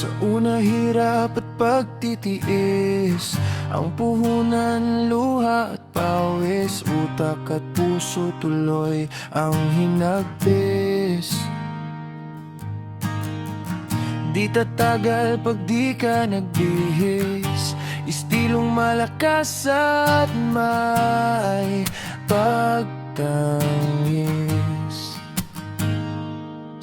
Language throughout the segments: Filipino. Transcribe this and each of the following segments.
Sa una hirap at pagtitiis, ang puhunan, luha at pawis, utak at puso tuloy ang hinagpis. Di tatagal pag di ka nagbihis, istilong malakas at may pagtangis.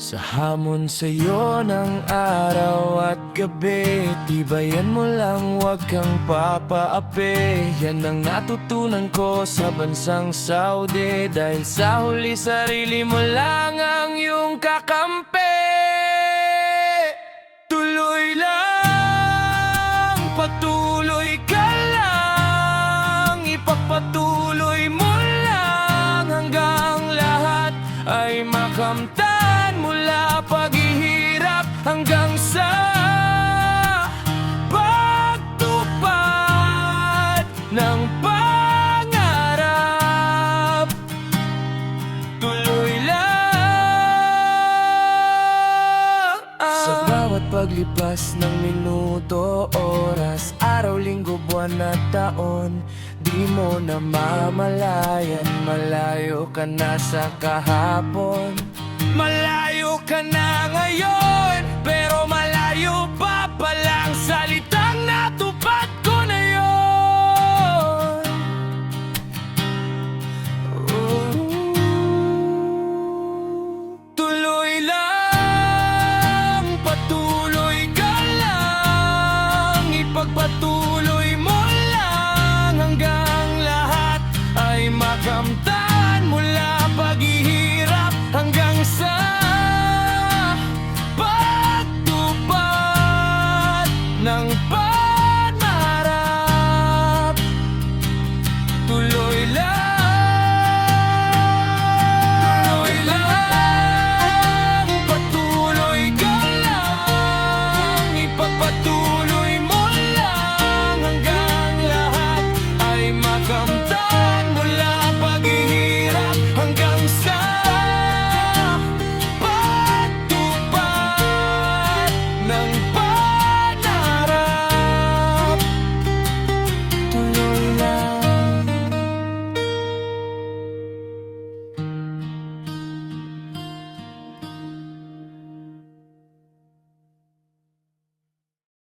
Sa hamon sa'yo ng araw at gabi, tibayan mo lang, wag kang papaapi. Yan ang natutunan ko sa bansang Saudi, dahil sa huli sarili mo lang ang iyong kakampi. Tuloy lang, patuloy ka lang, ipagpatuloy mo lang hanggang lahat ay makamtan, mula paghihirap hanggang sa pagtupad ng pangarap. Tuloy lang. Sa bawat paglipas ng minuto, oras, araw, linggo, buwan at taon, di mo na mamalayan, malayo ka na sa kahapon. Malayo ka na ngayon, pero